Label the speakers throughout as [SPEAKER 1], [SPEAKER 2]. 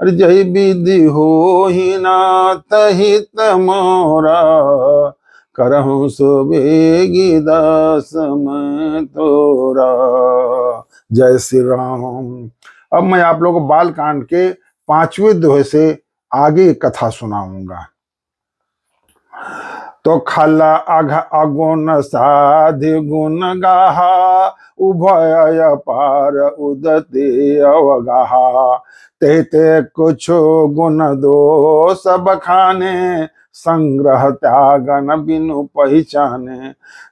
[SPEAKER 1] अरे जय विधि हो ही नाथ हित मोरा, करहूं सुबेगी दास मैं तोरा। जय श्री राम। अब मैं आप लोगों को बाल कांड के 5वें दोहे से आगे कथा सुनाऊंगा। तो खला अघ अगुण साधि गुण गाहा, उभय पार उदते अवगाहा। ते ते कुछ गुण दो सब खाने, संग्रह त्यागन बिनु पहचाने।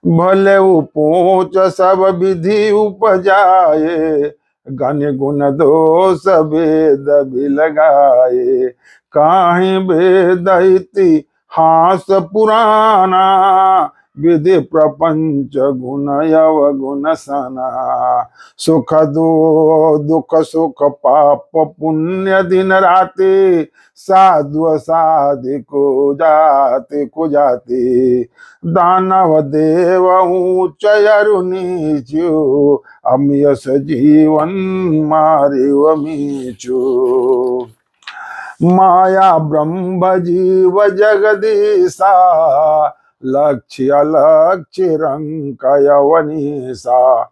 [SPEAKER 1] भले उपोच सब विधि उपजाए, गण गुण दोष वेद भी लगाए। काहि वेद इति हास पुराना, विधि प्रपंच गुण अवगुण सना। सुख दुख सुख पाप पुण्य दिन राति, साधु साधिको जाति को जाति। दानव देव ऊंच अरु नीचु, अमियस जीवन मारिव मीचु। माया ब्रह्म जीव जगदीशा, लक्ष्य अलक्ष्य रंक यवनीसा।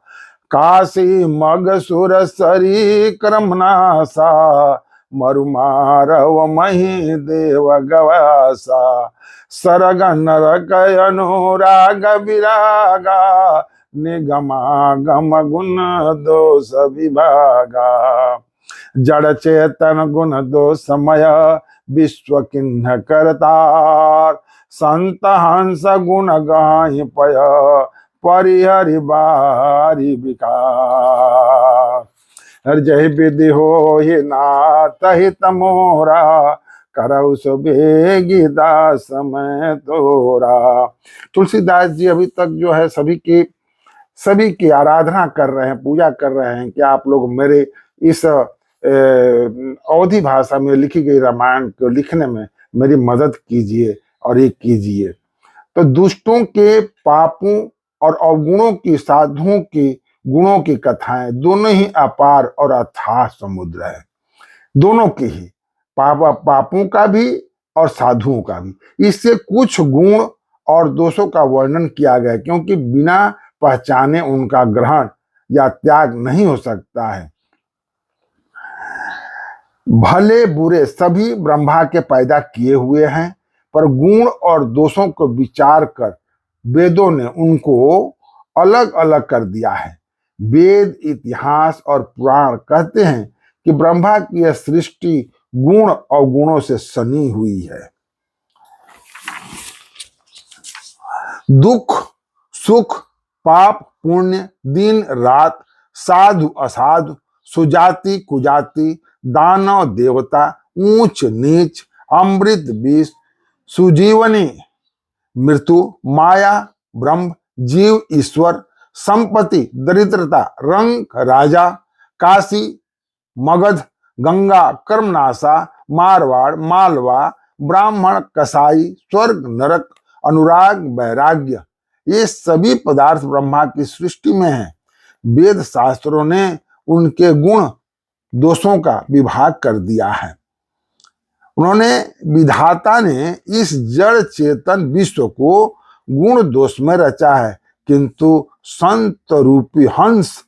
[SPEAKER 1] काशी मग सुर सरी क्रमनासा, मरुमारव मही देव गवासा। सरग नरक अनुराग विरागा, निगमागम गुण दोष विभागा। जड़ चेतन गुण दो समय, विश्व किन्ह करतार। संत हंस गुण गाहि पय, परिहरि बारी विकार। हर जय विधि हो ही नाथ हित मोरा, करऊ सुबेगी दास मैं तोरा। तुलसीदास जी अभी तक जो है सभी की आराधना कर रहे हैं, पूजा कर रहे हैं कि आप लोग मेरे इस अवधी भाषा में लिखी गई रामायण को लिखने में मेरी मदद कीजिए और ये कीजिए। तो दुष्टों के पापों और अवगुणों की, साधुओं की गुणों की कथाएं दोनों ही अपार और अथाह समुद्र है। दोनों की ही, पापों का भी और साधुओं का भी। इससे कुछ गुण और दोषों का वर्णन किया गया, क्योंकि बिना पहचाने उनका ग्रहण या त्याग नहीं हो सकता है। भले बुरे सभी ब्रह्मा के पैदा किए हुए हैं, पर गुण और दोषों को विचार कर वेदों ने उनको अलग अलग कर दिया है। वेद, इतिहास और पुराण कहते हैं कि ब्रह्मा की यह सृष्टि गुण और गुणों से सनी हुई है। दुख सुख, पाप पुण्य, दिन रात, साधु असाधु, सुजाति कुजाति, दानव देवता, ऊंच नीच, अमृत विष, सुजीवनी मृत्यु, माया ब्रह्म, जीव ईश्वर, संपत्ति दरिद्रता, रंक राजा, काशी मगध, गंगा कर्मनाशा, मारवाड़ मालवा, ब्राह्मण कसाई, स्वर्ग नरक, अनुराग वैराग्य, ये सभी पदार्थ ब्रह्मा की सृष्टि में हैं। वेद शास्त्रों ने उनके गुण दोषों का विभाग कर दिया है। उन्होंने, विधाता ने इस जड़ चेतन विश्व को गुण दोष में रचा है, किंतु संत रूपी हंस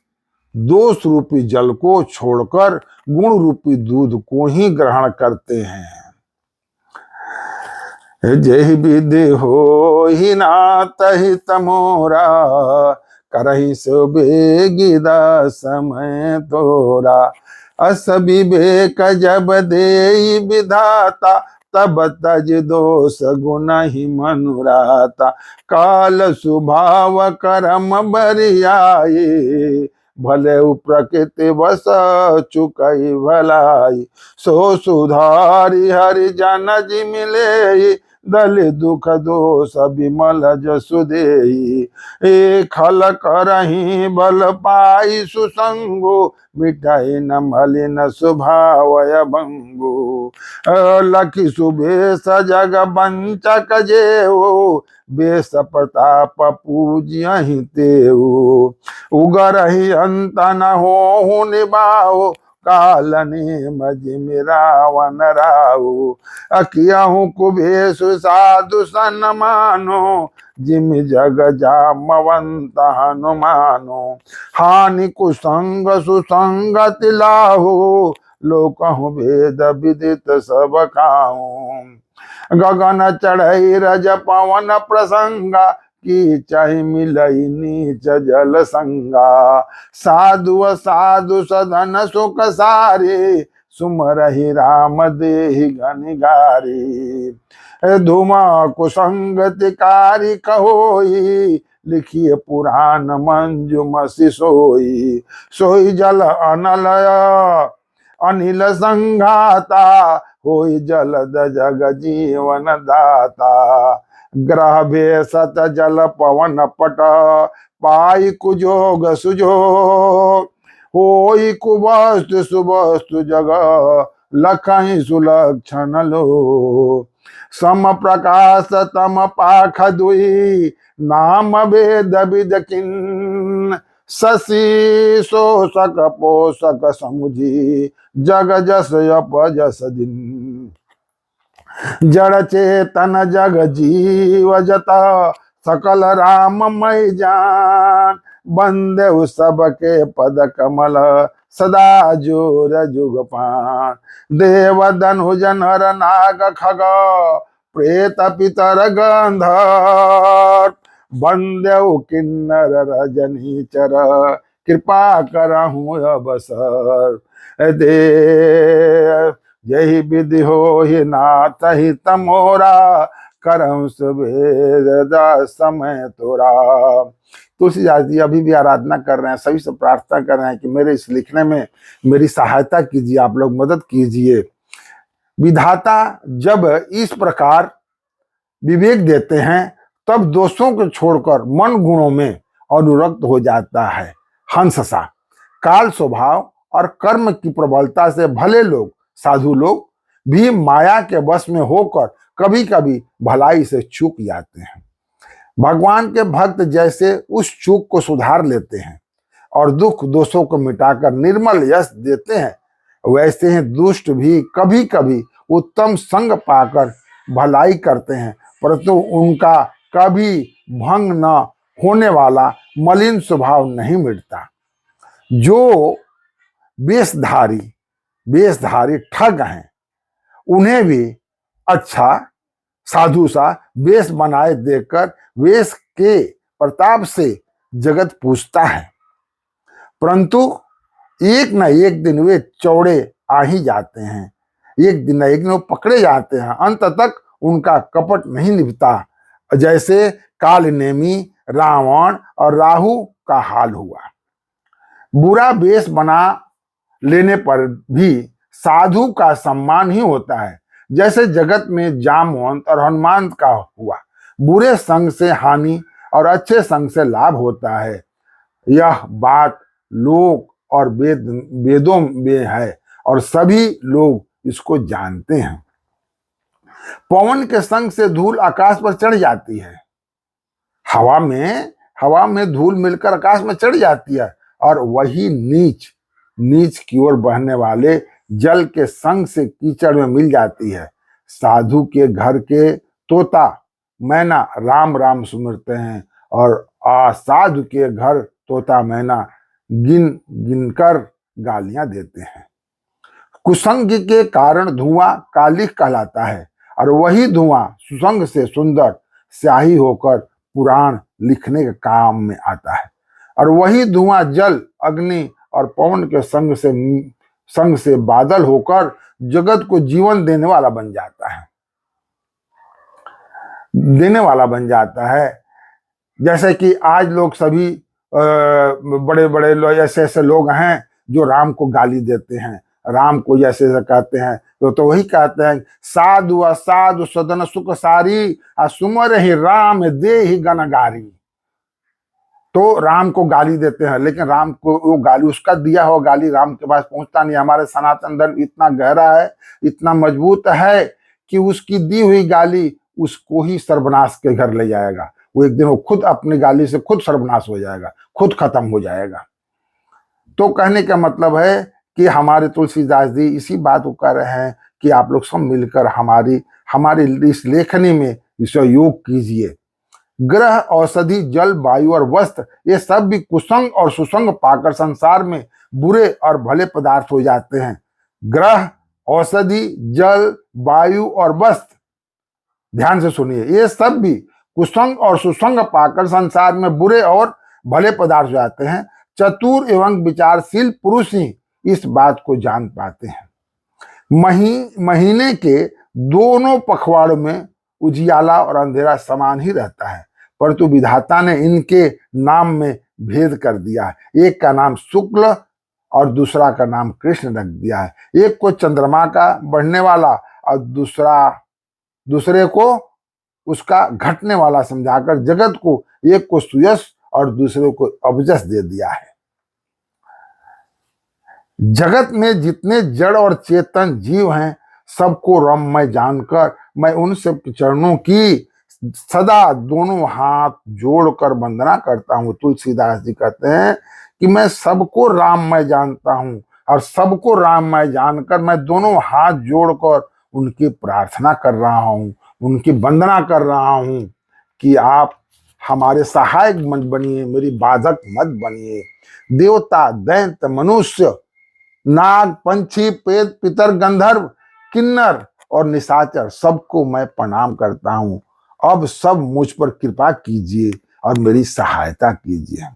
[SPEAKER 1] दोष रूपी जल को छोड़कर गुण रूपी दूध को ही ग्रहण करते हैं। जय विधि हो ही नाथ हित मोरा, करहि सुबेगी दास मैं तोरा। अस विवेक जब देई विधाता, तब तज दोष गुण ही मनुराता। काल स्वभाव कर्म बरियाई, भले प्रकृति बस चुकई भलाई। सो सुधारी हरि जन जी मिले, दल दुख दोष विमल जसु देहि। ए खल करहि बल पाई सुसंगो, मिटाई न मलिन स्वभावय भंगो। लखि सुबेश जग बंचक जेऊ, बेस प्रताप पूज्यहि तेऊ। उगरहि अंत न होहु निभाओ, काल नेम जिम रावण राऊ। अकियाहू कुबेशु साधु सन मानो, जिम जग जामवंत हनुमानो। हानि कुसंग सुसंगत लाहू, लोकहु भेद विदित सब काहू। गगन चढ़ई रज पवन प्रसंगा, की चाहे मिलई नीच जल संगा। साधु साधु सदन सुख सारे, सुमरहि राम देहि गनिगारी। धुमा कुसंगतिकारी कहोई, लिखिए पुराण मंजुमसि सोई। सोई जल अनलय अनिल संघाता, होई जलद जग जीवन दाता। ग्रह भेषत जल पवन पट, पाई कुजोग सुजोग। होई कुवस्तु सुवस्तु जग, लखहि सुलक्षण लो। सम प्रकाश तम पाख दुई, नाम वेद विद किन। शशि शोषक पोषक समुझी, जग जस अपजस दिन। जड़ चेतन जग जीव जता, सकल राममय जान। बंदे सबके पद कमल, सदा जोर जुग पान। देव धनुज नर नाग खग, प्रेत पितर गंधर्व। बंदेउ किन्नर रजनी चर, कृपा करहूँ अवसर। दे यही विधि हो ही नाथ ही तमोरा, करहूँ सुबेद समय तोरा। तुलसीदास जी अभी भी आराधना कर रहे हैं, सभी से प्रार्थना कर रहे हैं कि मेरे इस लिखने में मेरी सहायता कीजिए, आप लोग मदद कीजिए। विधाता जब इस प्रकार विवेक देते हैं, तब दोषों को छोड़कर मन गुणों में अनुरक्त हो जाता है। हंस सा काल स्वभाव और कर्म की प्रबलता से भले लोग, साधु लोग भी माया के वश में होकर कभी कभी भलाई से चूक जाते हैं। भगवान के भक्त जैसे उस चूक को सुधार लेते हैं और दुख दोषों को मिटाकर निर्मल यश देते हैं, वैसे ही दुष्ट भी कभी कभी उत्तम संग पाकर भलाई करते हैं, परंतु उनका कभी भंग न होने वाला मलिन स्वभाव नहीं मिटता। जो वेशधारी ठग हैं, उन्हें भी अच्छा साधु सा वेश बनाए देकर वेश के प्रताप से जगत पूछता है, परंतु एक न एक दिन वे चौड़े आ ही जाते हैं। एक दिन न एक दिन वो पकड़े जाते हैं, अंत तक उनका कपट नहीं निभता। जैसे काल नेमी रावण और राहु का हाल हुआ। बुरा वेश बना लेने पर भी साधु का सम्मान ही होता है, जैसे जगत में जामवंत और हनुमान का हुआ। बुरे संग से हानि और अच्छे संग से लाभ होता है, यह बात लोक और वेदों में है और सभी लोग इसको जानते हैं। पवन के संग से धूल आकाश पर चढ़ जाती है, हवा में धूल मिलकर आकाश में चढ़ जाती है, और वही नीच की ओर बहने वाले जल के संग से कीचड़ में मिल जाती है। साधु के घर के तोता मैना राम राम सुमिरते हैं, और असाधु के घर तोता मैना गिन कर गालियां देते हैं। कुसंग के कारण धुआं कालिख कहलाता है, और वही धुआं सुसंग से सुंदर स्याही होकर पुराण लिखने के काम में आता है। और वही धुआं जल बग्नि और पवन के संग से बादल होकर जगत को जीवन देने वाला बन जाता है। जैसे कि आज लोग सभी बड़े बड़े लोग ऐसे लोग हैं जो राम को गाली देते हैं, राम को जैसे कहते हैं तो वही कहते हैं, साधु असाधु सदन सुख सारी, सुमर ही राम देहि गनगारी। तो राम को गाली देते हैं, लेकिन राम को वो गाली, उसका दिया हुआ गाली राम के पास पहुंचता नहीं। हमारे सनातन धर्म इतना गहरा है, इतना मजबूत है कि उसकी दी हुई गाली उसको ही सर्वनाश के घर ले जाएगा। वो एक दिन वो खुद अपनी गाली से खुद सर्वनाश हो जाएगा, खुद खत्म हो जाएगा। तो कहने का मतलब है कि हमारे तुलसीदास जी इसी बात को कर रहे हैं कि आप लोग सब मिलकर हमारी इस लेखनी में इसे योग कीजिए। ग्रह, औषधि, जल, वायु और वस्त्र, ये सब भी कुसंग और सुसंग पाकर संसार में बुरे और भले पदार्थ हो जाते हैं। ग्रह, औषधि, जल, वायु और वस्त्र, ध्यान से सुनिए, ये सब भी कुसंग और सुसंग पाकर संसार में बुरे और भले पदार्थ हो जाते हैं। चतुर एवं विचारशील पुरुष ही इस बात को जान पाते हैं। महीने के दोनों पखवाड़ों में उजियाला और अंधेरा समान ही रहता है, परंतु विधाता ने इनके नाम में भेद कर दिया है। एक का नाम शुक्ल और दूसरा का नाम कृष्ण रख दिया है। एक को चंद्रमा का बढ़ने वाला और दूसरे को उसका घटने वाला समझाकर जगत को एक को सुयश और दूसरे को अवजस दे दिया है। जगत में जितने जड़ और चेतन जीव हैं, सबको रममय जानकर मैं उन सब चरणों की सदा दोनों हाथ जोड़कर वंदना करता हूँ। तुलसीदास जी कहते हैं कि मैं सबको राममय जानता हूँ और सबको राममय जानकर मैं दोनों हाथ जोड़कर उनकी प्रार्थना कर रहा हूँ, उनकी वंदना कर रहा हूँ कि आप हमारे सहायक मत बनिए, मेरी बाधक मत बनिए। देवता, दैत्य, मनुष्य, नाग, पंछी, प्रेत, पितर, गंधर्व, किन्नर और निशाचर, सबको मैं प्रणाम करता हूँ। अब सब मुझ पर कृपा कीजिए और मेरी सहायता कीजिए।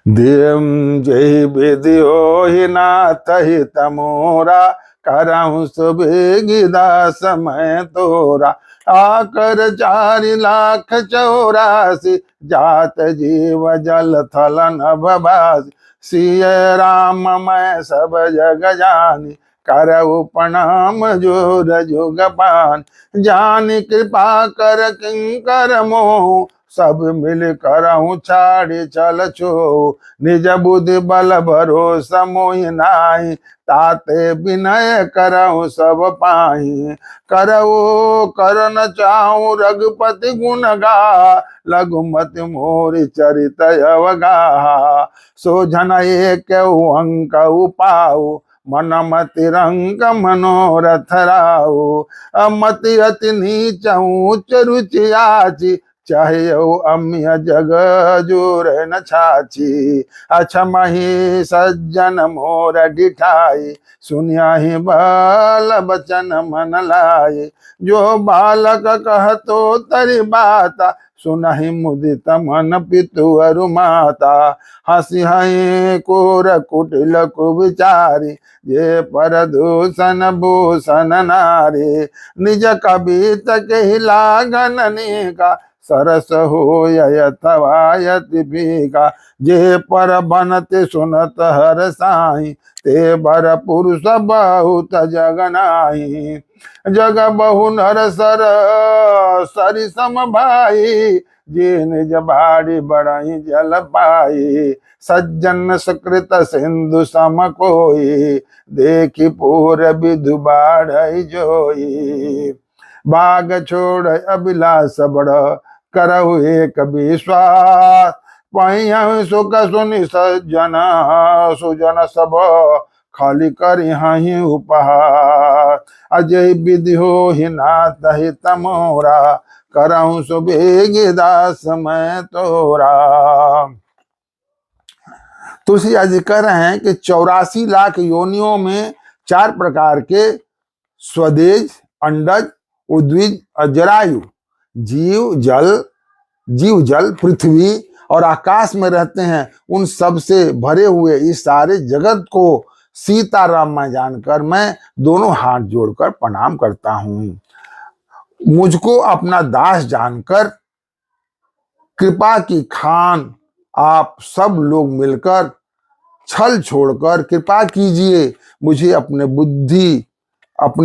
[SPEAKER 1] देव जय विधियो ही नाथ ही तमोरा, करहु सुबेगिदा समय तोरा। आकर 4,84,000 जात जीव जल थल नभवासी। सिय राम मैं सब जग जानी, करहु प्रणाम जोर जुग पान। जानी कृपा कर किंकर मोह, सब मिल करहु छाड़ी चल छो। निज बुद्धि बल भरोसा मोहि नाहि, ताते विनय करहु सब पाहि। करहु करन चाहु रघुपति गुण गा, लघुमति मोरि चरित अवगाहा। सो जन एक अंक पाऊ, मन मति रंग मनोरथ राऊ। मति अति नीच उच्च रुचि आची, चाहे अम्य जग जोर न छाची। अछमहि सज्जन मोर डिठाई, सुनियाहि बाल बचन मन लाई। जो बालक कहतो तरि बाता, सुनहि मुदित मन पितु अरु माता। हंसी हई कोर कुटिल कुविचारी, ये पर दूषण भूषण नारी। निज कवित के लागन अनेका, सरस हो यथवायति भीका। जे पर बनते सुनत हर साई, ते बर पुरुष बहुत जग नाही। जग बहु नर सर सरि सम भाई, जे निज बाड़ी बड़ाई जल पाई। सज्जन सुकृत सिंधु सम कोई, देखी पूर विधु बाढ़ जोई। बाग छोड़ अभिलाष बड़, करहु एक विश्वास। पहिया सुख सुनि सज्जन, सुजन सब खाली करी हहि उपहार। अजय विधि हो ही नाथ ही तमोरा, करहु सुबेगी दास मैं तोरा। तुलसीदास जी कह रहे हैं कि 84 लाख योनियों में 4 प्रकार के स्वदेज, अंडज, उद्विज और जरायु जीव जल पृथ्वी और आकाश में रहते हैं। उन सब से भरे हुए इस सारे जगत को सीताराम मैं जानकर मैं दोनों हाथ जोड़कर प्रणाम करता हूँ। मुझको अपना दास जानकर कृपा की खान आप सब लोग मिलकर छल छोड़कर कृपा कीजिए। मुझे अपने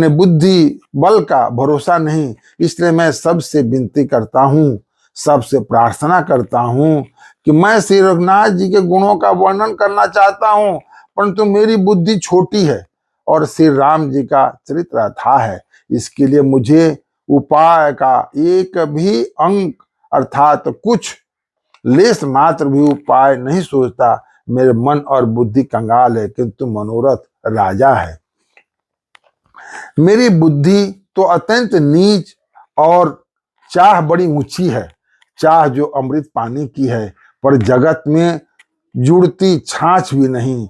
[SPEAKER 1] बुद्धि बल का भरोसा नहीं, इसलिए मैं सबसे विनती करता हूँ, सबसे प्रार्थना करता हूँ कि मैं श्री रघुनाथ जी के गुणों का वर्णन करना चाहता हूँ, परंतु मेरी बुद्धि छोटी है और श्री राम जी का चरित्र अथाह है। इसके लिए मुझे उपाय का एक भी अंक अर्थात कुछ लेस मात्र भी उपाय नहीं सोचता। मेरे मन और बुद्धि कंगाल है, किंतु मनोरथ राजा है। मेरी बुद्धि तो अत्यंत नीच और चाह बड़ी ऊंची है, चाह जो अमृत पानी की है, पर जगत में जुड़ती छाछ भी नहीं।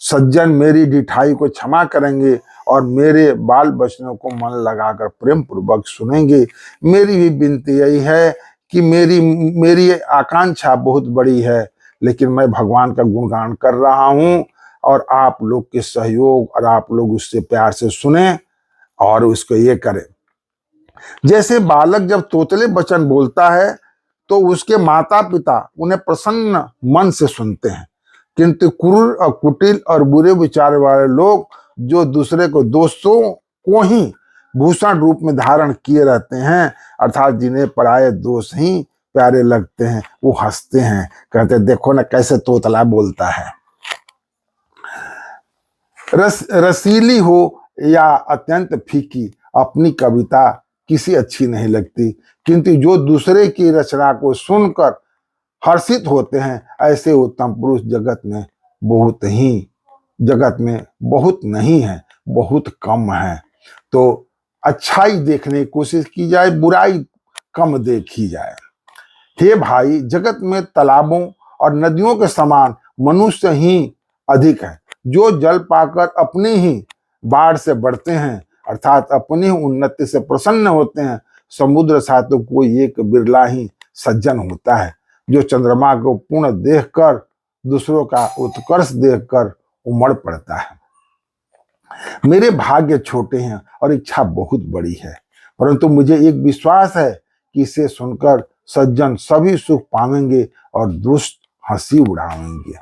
[SPEAKER 1] सज्जन मेरी डिठाई को क्षमा करेंगे और मेरे बाल बचनों को मन लगाकर प्रेम पूर्वक सुनेंगे। मेरी भी विनती यही है कि मेरी मेरी आकांक्षा बहुत बड़ी है, लेकिन मैं भगवान का गुणगान कर रहा हूँ और आप लोग के सहयोग और आप लोग उससे प्यार से सुने और उसको ये करें। जैसे बालक जब तोतले वचन बोलता है तो उसके माता पिता उन्हें प्रसन्न मन से सुनते हैं, किंतु क्रूर और कुटिल और बुरे विचार वाले लोग जो दूसरे को दोस्तों को ही भूषण रूप में धारण किए रहते हैं, अर्थात जिन्हें पराये दोष ही प्यारे लगते हैं, वो हंसते हैं, कहते हैं देखो ना कैसे तोतला बोलता है। रसीली हो या अत्यंत फीकी, अपनी कविता किसी अच्छी नहीं लगती, किंतु जो दूसरे की रचना को सुनकर हर्षित होते हैं, ऐसे उत्तम पुरुष जगत में बहुत नहीं है, बहुत कम है। तो अच्छाई देखने की कोशिश की जाए, बुराई कम देखी जाए। हे भाई, जगत में तालाबों और नदियों के समान मनुष्य ही अधिक है, जो जल पाकर अपनी ही बाढ़ से बढ़ते हैं, अर्थात अपनी ही उन्नति से प्रसन्न होते हैं। समुद्र सा तो कोई एक बिरला ही सज्जन होता है, जो चंद्रमा को पूर्ण देखकर दूसरों का उत्कर्ष देखकर उमड़ पड़ता है। मेरे भाग्य छोटे हैं और इच्छा बहुत बड़ी है, परंतु मुझे एक विश्वास है कि इसे सुनकर सज्जन सभी सुख पाएंगे और दुष्ट हंसी उड़ाएंगे।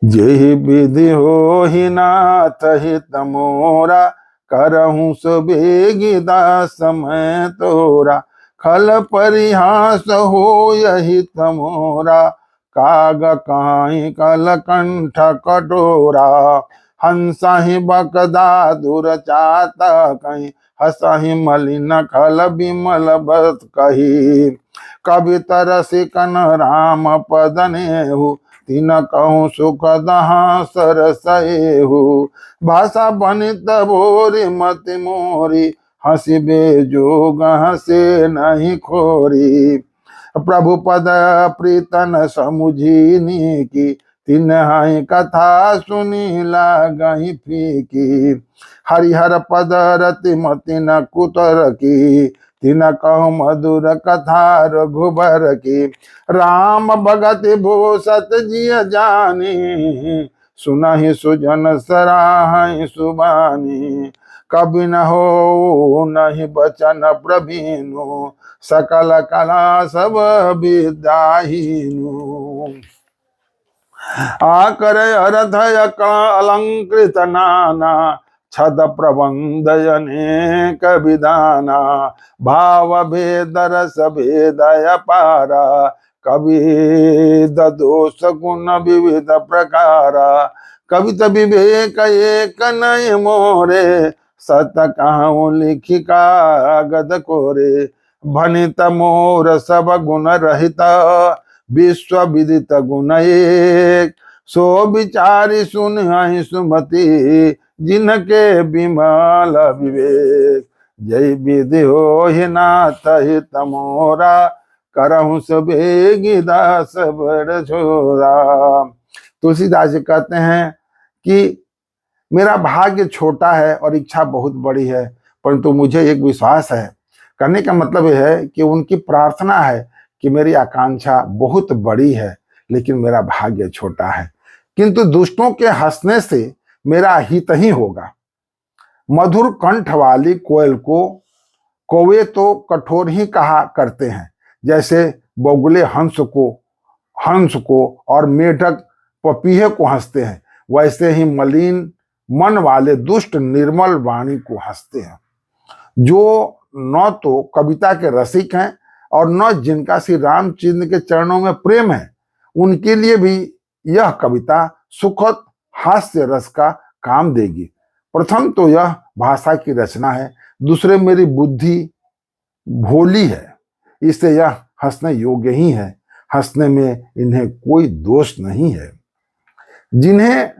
[SPEAKER 1] जे विधि हो ही नाथ हित मोरा, करहूं सुबेगी दास मैं तोरा। खल परिहास हो यही तमोरा, काग काई कल कंठ कटोरा। हंसाहि बकदा दूर चाता कहीं, हंसाहि मलिन खल बिमल बत कही। कवि तरसिकन राम पद नेहु, तीन कहूँ सुख दहा सरसएहु। भाषा बनित भोरी मति मोरी, हंसी बेजोग हंसे नहीं खोरी। प्रभु पद प्रीतन समुझीनी की, तीन हाई कथा सुनी लागहि फीकी। हरिहर पद रति मति न कुतर की, तीन कहूँ मधुर कथा रघुबर की। राम भगत भो सत जिय जानी, सुनहि सुजन सराहि सुबानी। कवि न हो नहीं बचन प्रवीणु, सकल कला सब विद्याहीनु। आकर अरथय अलंकृत नाना, छद प्रबंध अनेक विधाना। भाव भेद रस भेद अपारा, कवि दोष गुण विविध प्रकारा। कविता विवेक एक नय मोरे, सत कहूँ लिखि कागद कोरे। भनित मोर सब गुण रहित, विश्व विदित गुण एक। सो विचारी सुनहि सुमति, जिनके विमल विवेक। जय विधि हो ही नाथ हित मोरा, करहूं सुबेगी दास बड़ छोरा। तुलसीदास जी कहते हैं कि मेरा भाग्य छोटा है और इच्छा बहुत बड़ी है, परंतु मुझे एक विश्वास है। कहने का मतलब यह है कि उनकी प्रार्थना है कि मेरी आकांक्षा बहुत बड़ी है, लेकिन मेरा भाग्य छोटा है, किंतु दुष्टों के हंसने से मेरा हित ही होगा। मधुर कंठ वाली कोयल को कौवे तो कठोर ही कहा करते हैं, जैसे बगुले हंस को और मेढक पपीहे को हंसते हैं, वैसे ही मलिन मन वाले दुष्ट निर्मल वाणी को हंसते हैं। जो न तो कविता के रसिक हैं और न जिनका श्री रामचंद्र के चरणों में प्रेम है, उनके लिए भी यह कविता सुखद हास्य रस का काम देगी। प्रथम तो यह भाषा की रचना है, दूसरे मेरी बुद्धि भोली है, इससे यह हंसने योग्य ही है। हंसने में इन्हें कोई दोष नहीं है। जिन्हें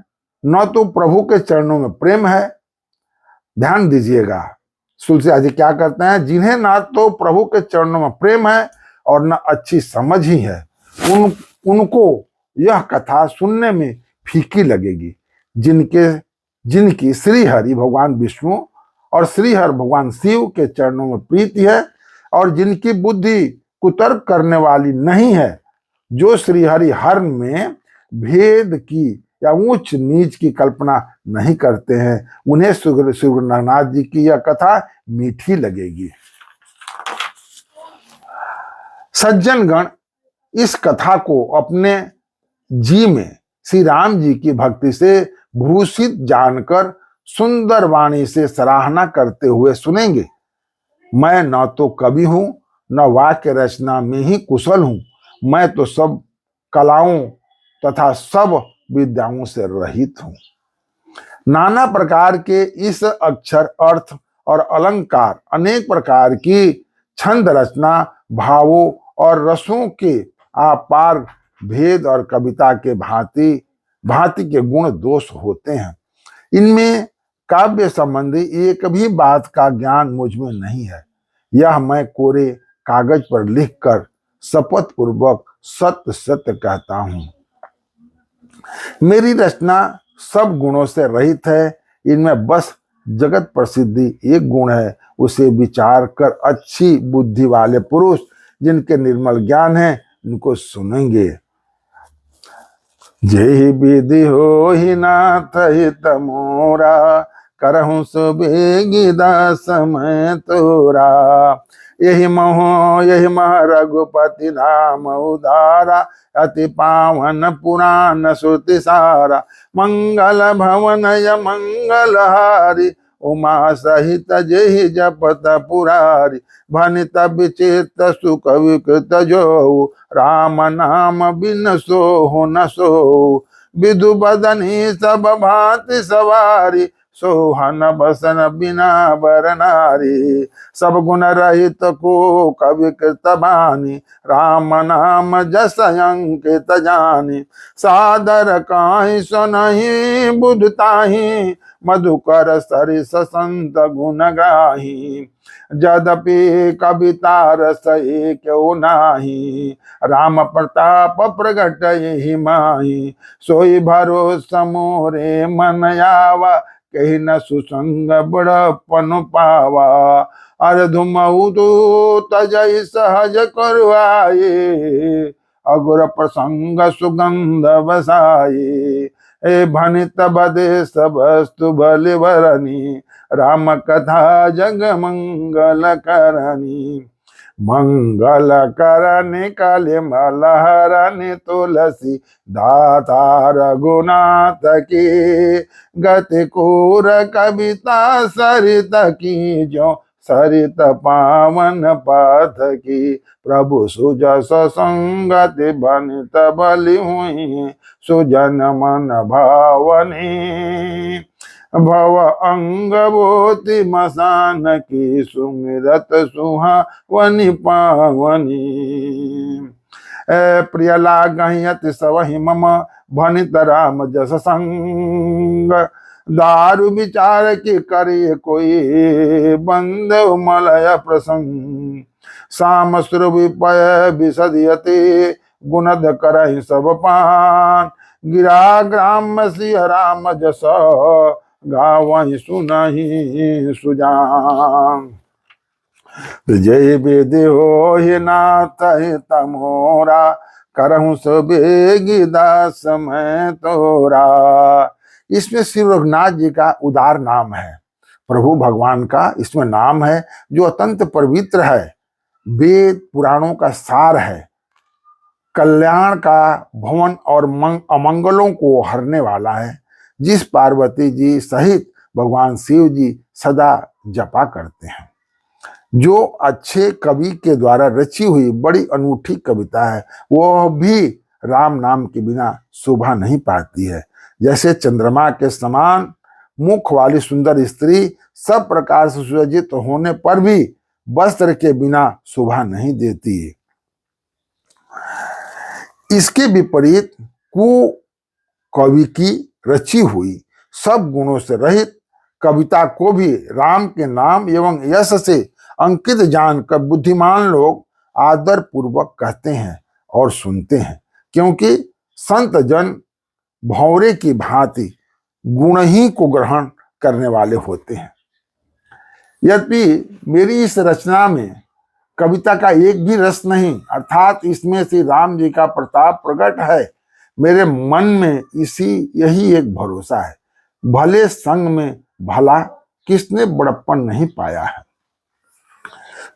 [SPEAKER 1] न तो प्रभु के चरणों में प्रेम है, ध्यान दीजिएगा, तुलसीदास जी क्या करते हैं, जिन्हें ना तो प्रभु के चरणों में प्रेम है और न अच्छी समझ ही है, उनको यह कथा सुनने में फीकी लगेगी। जिनकी श्री हरि भगवान विष्णु और श्री हरि भगवान शिव के चरणों में प्रीति है और जिनकी बुद्धि कुतर्क करने वाली नहीं है, जो श्री हरि हर में भेद की या ऊंच नीच की कल्पना नहीं करते हैं, उन्हें श्री नाथ जी की यह कथा मीठी लगेगी। सज्जनगण इस कथा को अपने जी में श्री राम जी की भक्ति से भूषित जानकर सुंदर वाणी से सराहना करते हुए सुनेंगे। मैं न तो कवि हूं न वाक्य रचना में ही कुशल हूं, मैं तो सब कलाओं तथा सब विद्याओं से रहित हूं। नाना प्रकार के इस अक्षर, अर्थ और अलंकार, अनेक प्रकार की छंद रचना, भावों और रसों के अपार भेद और कविता के भांति भांति के गुण दोष होते हैं। इनमें काव्य संबंधी एक भी बात का ज्ञान मुझ में नहीं है। यह मैं कोरे कागज पर लिखकर शपथ पूर्वक सत्य सत्य कहता हूं। मेरी रचना सब गुणों से रहित है। इनमें बस जगत प्रसिद्धि एक गुण है, उसे विचार कर अच्छी बुद्धि वाले पुरुष जिनके निर्मल ज्ञान है उनको सुनेंगे। जय विधि हो ही नाथ हित मोरा, करहूं सुबेगी दास मैं तोरा। यही मह रघुपति नाम उदारा, अति पावन पुराण श्रुति सारा। मंगल भवनय मंगलहारी, उमा सहित जेहि जपत पुरारी। भनित विचित सुख विकृत जो, राम नाम बिन सोहु न सोहु। विदु बदनी सब भांति सवारी, सोहन बसन बिना बर नारी। सब गुण रहित को कवि कृत बानी, राम नाम जस अंकित जानी। सादर काहि सुनहि बुध ताहि, मधुकर सरिस संत गुण गाही। यद्यपि कविता रस क्यों नाही, राम प्रताप प्रगट यही माही। सोई भरोसा मोरे मन आवा, कही न सुसंग बड़पन पावा। अर्धुमऊ तो तजई सहज करवाए, अगुर प्रसंग सुगंध बसाए। ए भनित बदे सब वस्तु बलिवरनी, राम कथा जग मंगल करनी। मंगल करने काले मलहरने तुलसी, दाता रघुनाथ की। गति कूर कविता सरित की, जो सरित पावन पाथ की। प्रभु सुजस संगति बनित बलि हुई, सुजन मन भावनी। भव अंगवोति मसान की, सुमिरत सुहावनी पावनी। प्रिय लागहि अति सवहि मम, भनित राम जस संग। दारु विचार की करिए कोई, बंद मलय प्रसंग। साम सुरविपय विसदयते, गुणद करहि सब पान। गिरा ग्राम सिय राम जस, गावहि सुनहि सुजान। जय विधि हो ही नाथ हित मोरा, करहूं सुबेगी दास मैं तोरा। इसमें श्री रघुनाथ जी का उदार नाम है, प्रभु भगवान का इसमें नाम है जो अत्यंत पवित्र है, वेद पुराणों का सार है, कल्याण का भवन और अमंगलों को हरने वाला है, जिस पार्वती जी सहित भगवान शिव जी सदा जपा करते हैं। जो अच्छे कवि के द्वारा रची हुई बड़ी अनूठी कविता है, वह भी राम नाम के बिना शोभा नहीं पाती है। जैसे चंद्रमा के समान मुख वाली सुंदर स्त्री सब प्रकार से सुसज्जित होने पर भी वस्त्र के बिना शोभा नहीं देती। इसके विपरीत कु कवि की रची हुई सब गुणों से रहित कविता को भी राम के नाम एवं यश से अंकित जानकर बुद्धिमान लोग आदर पूर्वक कहते हैं और सुनते हैं, क्योंकि संत जन भौरे की भांति गुण ही को ग्रहण करने वाले होते हैं। यद्यपि मेरी इस रचना में कविता का एक भी रस नहीं, अर्थात इसमें श्री राम जी का प्रताप प्रकट है, मेरे मन में यही एक भरोसा है, भले संग में भला किसने बड़प्पन नहीं पाया है।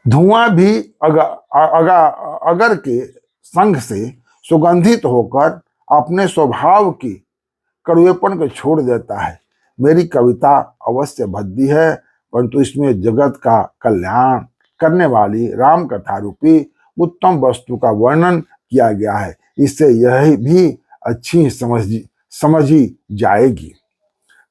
[SPEAKER 1] धुआं भी अगर के संग से सुगंधित होकर अपने स्वभाव की कड़वेपन को छोड़ देता है। मेरी कविता अवश्य भद्दी है, परंतु इसमें जगत का कल्याण करने वाली राम कथा रूपी उत्तम वस्तु का वर्णन किया गया है। इससे यह भी अच्छी समझी जाएगी।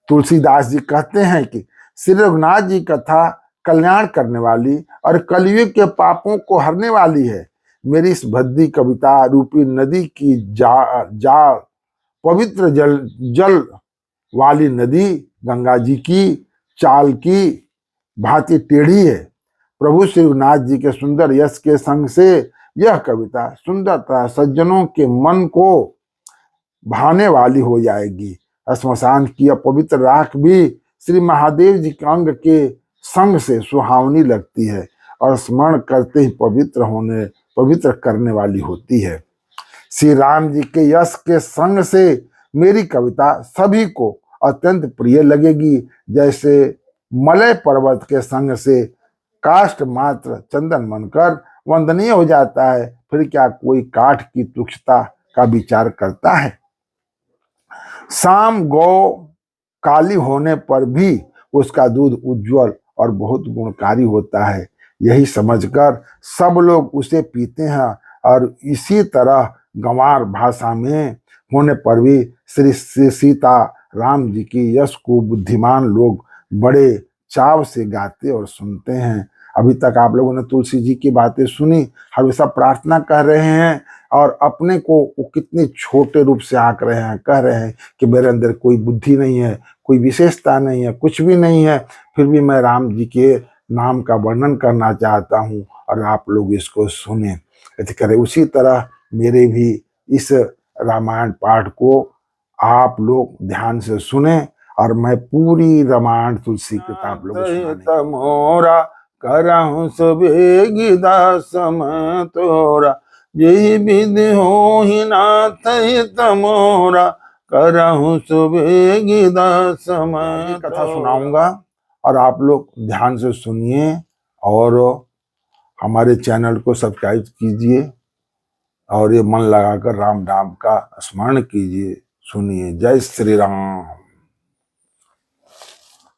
[SPEAKER 1] तुलसीदास जी कहते हैं कि श्री रघुनाथ जी कथा कल्याण करने वाली और कलयुग के पापों को हरने वाली है। मेरी इस भद्दी कविता रूपी नदी की जाल पवित्र जल वाली नदी गंगा जी की चाल की भांति टेढ़ी है। प्रभु श्री रघुनाथ जी के सुंदर यश के संग से यह कविता सुंदरता सज्जनों के मन को भाने वाली हो जाएगी। श्मशान की अपवित्र राख भी श्री महादेव जी के अंग के संग से सुहावनी लगती है और स्मरण करते ही पवित्र करने वाली होती है। श्री राम जी के यश के संग से मेरी कविता सभी को अत्यंत प्रिय लगेगी, जैसे मलय पर्वत के संग से काष्ठ मात्र चंदन बनकर वंदनीय हो जाता है, फिर क्या कोई काठ की तुच्छता का विचार करता है। शाम गौ काली होने पर भी उसका दूध उज्जवल और बहुत गुणकारी होता है, यही समझकर सब लोग उसे पीते हैं। और इसी तरह गंवार भाषा में होने पर भी श्री सीता राम जी की यश को बुद्धिमान लोग बड़े चाव से गाते और सुनते हैं। अभी तक आप लोगों ने तुलसी जी की बातें सुनी, हमेशा प्रार्थना कर रहे हैं और अपने को वो कितने छोटे रूप से आंक रहे हैं, कह रहे हैं कि मेरे अंदर कोई बुद्धि नहीं है, कोई विशेषता नहीं है, कुछ भी नहीं है, फिर भी मैं राम जी के नाम का वर्णन करना चाहता हूँ और आप लोग इसको सुने। करें उसी तरह मेरे भी इस रामायण पाठ को आप लोग ध्यान से सुने और मैं पूरी रामायण तुलसी किताब लोग मोरा करहु सुबेगी दास मैं तोरा यही विधि हो ही नाथ तमोरा करहु सुबेगी दास मैं कथा सुनाऊंगा और आप लोग ध्यान से सुनिए और हमारे चैनल को सब्सक्राइब कीजिए और ये मन लगाकर राम नाम का स्मरण कीजिए। सुनिए। जय श्री राम।